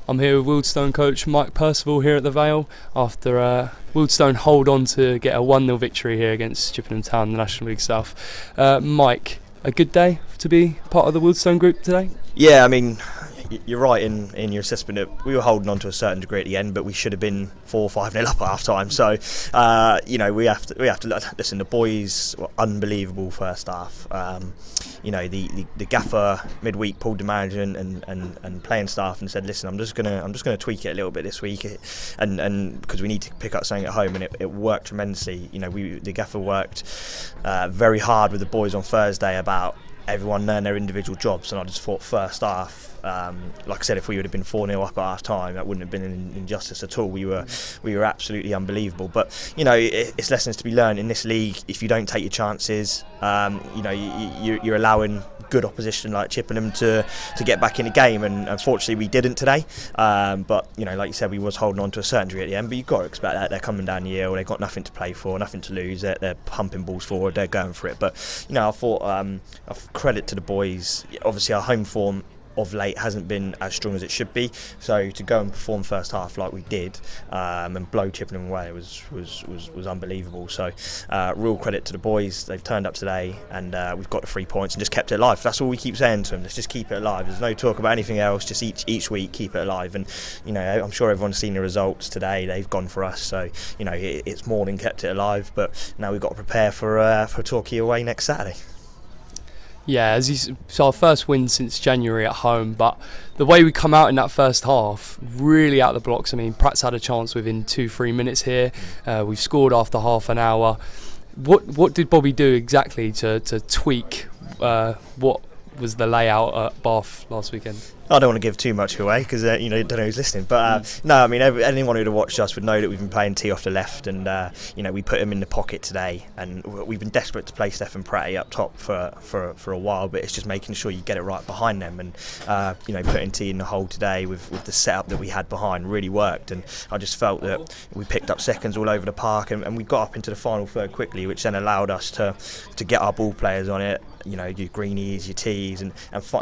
I'm here with Wealdstone coach Mike Percival here at the Vale after Wealdstone hold on to get a 1-0 victory here against Chippenham Town in the National League South. Mike, a good day to be part of the Wealdstone group today? Yeah, I mean, you're right in your assessment that we were holding on to a certain degree at the end, but we should have been 4 or 5-0 up at half time. So we have to listen. The boys were unbelievable first half. The gaffer midweek pulled the manager and playing staff and said, listen, I'm just gonna tweak it a little bit this week, and because we need to pick up something at home, and it worked tremendously. The gaffer worked very hard with the boys on Thursday about everyone learn their individual jobs, and I just thought first half, like I said, if we would have been 4-0 up at half time, that wouldn't have been an injustice at all. We were absolutely unbelievable. But it's lessons to be learned in this league. If you don't take your chances, you're allowing good opposition like Chippenham to get back in the game, and unfortunately we didn't today. But like you said, we was holding on to a certain degree at the end. But you've got to expect that. They're coming down the hill. They've got nothing to play for, nothing to lose. They're pumping balls forward. They're going for it. But I thought credit to the boys. Obviously our home form of late hasn't been as strong as it should be, so to go and perform first half like we did and blow Chippenham away was unbelievable. So real credit to the boys. They've turned up today, and we've got the 3 points and just kept it alive. That's all we keep saying to them. Let's just keep it alive. There's no talk about anything else. Just each week keep it alive. And I'm sure everyone's seen the results today. They've gone for us. So it's more than kept it alive. But now we've got to prepare for Torquay away next Saturday. Yeah, it's our first win since January at home, but the way we come out in that first half, really out of the blocks. I mean, Pratt's had a chance within 2-3 minutes here. We've scored after half an hour. What did Bobby do exactly to tweak what was the layout at Bath last weekend? I don't want to give too much away because don't know who's listening, but no, I mean anyone who'd have watched us would know that we've been playing T off the left, and we put him in the pocket today, and we've been desperate to play Stefan Pratt up top for a while, but it's just making sure you get it right behind them, and putting T in the hole today with the setup that we had behind really worked, and I just felt that we picked up seconds all over the park, and we got up into the final third quickly, which then allowed us to get our ball players on it. Your Greenies, your T's, and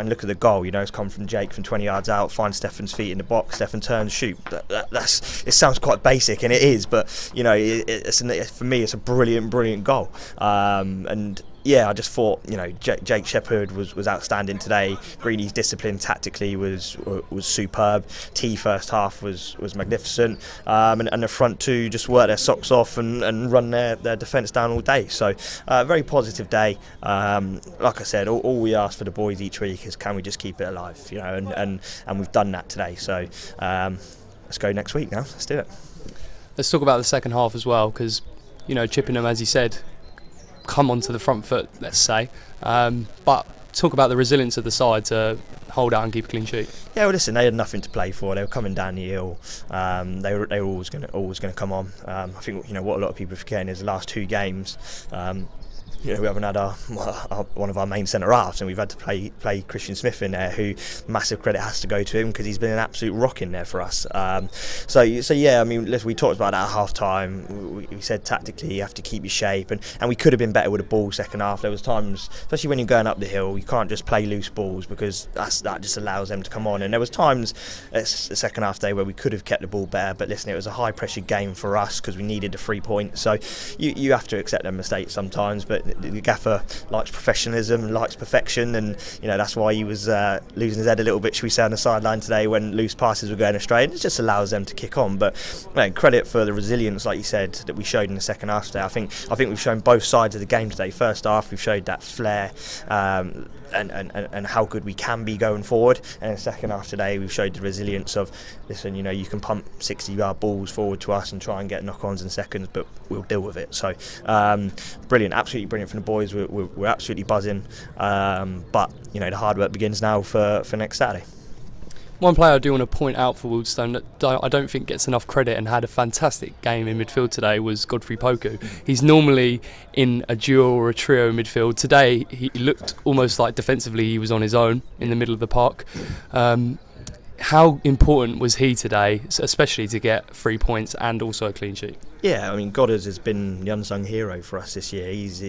look at the goal. It's come from Jake from 20 yards out, find Stefan's feet in the box, Stefan turns, shoot. It sounds quite basic, and it is, but for me it's a brilliant goal. And yeah, I just thought Jake Shepherd was outstanding today. Greeny's discipline tactically was superb. T first half was magnificent, and the front two just worked their socks off and run their defence down all day. So very positive day. Like I said, all we ask for the boys each week is, can we just keep it alive? And we've done that today. So let's go next week now. Let's do it. Let's talk about the second half as well, because Chippenham, as you said, come onto the front foot, let's say, but talk about the resilience of the side to hold out and keep a clean sheet. Yeah, well, listen, they had nothing to play for. They were coming down the hill. They were always going to come on. I think what a lot of people are forgetting is the last 2 games. We haven't had one of our main centre halves, and we've had to play Christian Smith in there, who massive credit has to go to him because he's been an absolute rock in there for us. So yeah, I mean, listen, we talked about that at half time. We said tactically you have to keep your shape, and we could have been better with the ball second half. There was times, especially when you're going up the hill, you can't just play loose balls because that just allows them to come on. And there was times the second half day where we could have kept the ball better, but listen, it was a high pressure game for us because we needed the 3 points. So you have to accept their mistakes sometimes, but the gaffer likes professionalism, likes perfection, and that's why he was losing his head a little bit, should we say, on the sideline today when loose passes were going astray, and it just allows them to kick on. But credit for the resilience, like you said, that we showed in the second half today. I think we've shown both sides of the game today. First half we've showed that flair and how good we can be going forward, and in the second half today we've showed the resilience of, listen, you can pump 60-yard balls forward to us and try and get knock-ons in seconds, but we'll deal with it. So brilliant, absolutely brilliant from the boys. We're absolutely buzzing, but the hard work begins now for next Saturday. One player I do want to point out for Wealdstone that I don't think gets enough credit and had a fantastic game in midfield today was Godfrey Poku. He's normally in a duo or a trio in midfield. Today he looked almost like defensively he was on his own in the middle of the park. How important was he today, especially to get 3 points and also a clean sheet? Yeah, I mean, Goddard has been the unsung hero for us this year. He's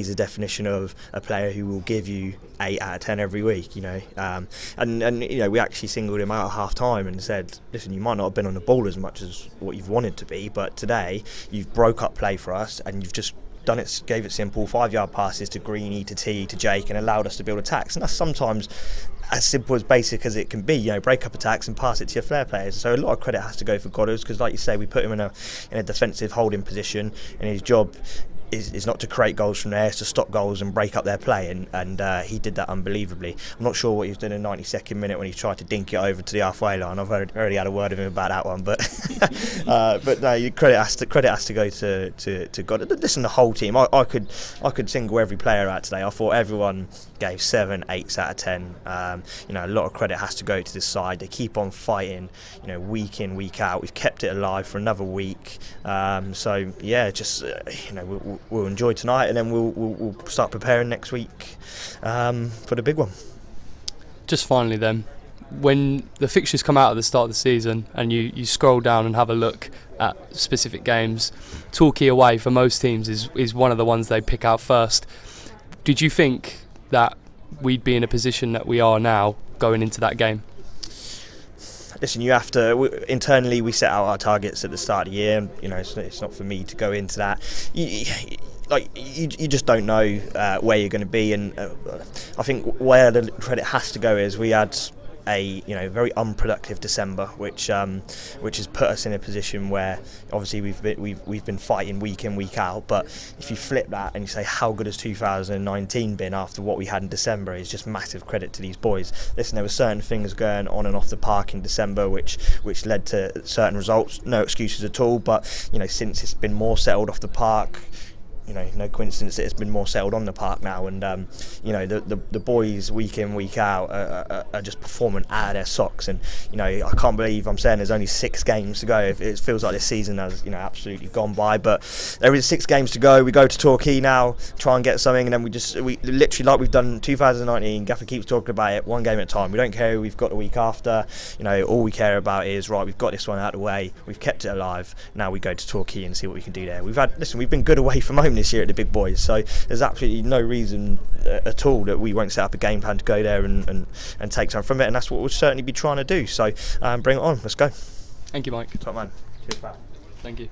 a definition of a player who will give you 8 out of 10 every week, you know. And you know, we actually singled him out at half time and said, listen, you might not have been on the ball as much as what you've wanted to be, but today you've broke up play for us and you've just done it, gave it simple 5-yard passes to Greeny, to T, to Jake, and allowed us to build attacks. And that's sometimes as simple as basic as it can be, you know, break up attacks and pass it to your flair players. So a lot of credit has to go for Goddard, because like you say, we put him in a defensive holding position, and his job is not to create goals from there, it's to stop goals and break up their play, and he did that unbelievably. I'm not sure what he was doing in the 92nd minute when he tried to dink it over to the halfway line. I've already had a word with him about that one, but but no, credit has to go to Goddard. Listen, the whole team. I could single every player out today. I thought everyone gave 7, 8 out of 10. You know, a lot of credit has to go to this side. They keep on fighting, you know, week in, week out. We've kept it alive for another week. So yeah, just you know, we'll enjoy tonight, and then we'll start preparing next week for the big one. Just finally then, when the fixtures come out at the start of the season and you scroll down and have a look at specific games, Torquay away for most teams is one of the ones they pick out first. Did you think that we'd be in a position that we are now going into that game? Listen, you have to. Internally, we set out our targets at the start of the year. You know, it's not for me to go into that. You just don't know where you're going to be, and I think where the credit has to go is we had a very unproductive December, which has put us in a position where obviously we've been fighting week in, week out. But if you flip that and you say, how good has 2019 been after what we had in December, is just massive credit to these boys. Listen, there were certain things going on and off the park in December which led to certain results. No excuses at all, but you know, since it's been more settled off the park, you know, no coincidence that it's been more settled on the park now, and you know, the boys week in, week out are just performing out of their socks. And you know, I can't believe I'm saying there's only 6 games to go. It feels like this season has, you know, absolutely gone by, but there is 6 games to go. We go to Torquay now, try and get something, and then we literally, like we've done 2019, Gaffer keeps talking about it, 1 game at a time. We don't care who we've got the week after. You know, all we care about is, right, we've got this one out of the way, we've kept it alive, now we go to Torquay and see what we can do there. We've been good away from home this year at the big boys, so there's absolutely no reason at all that we won't set up a game plan to go there and take some from it, and that's what we'll certainly be trying to do. So bring it on, let's go. Thank you, Mike. Top man. Cheers, pal. Thank you.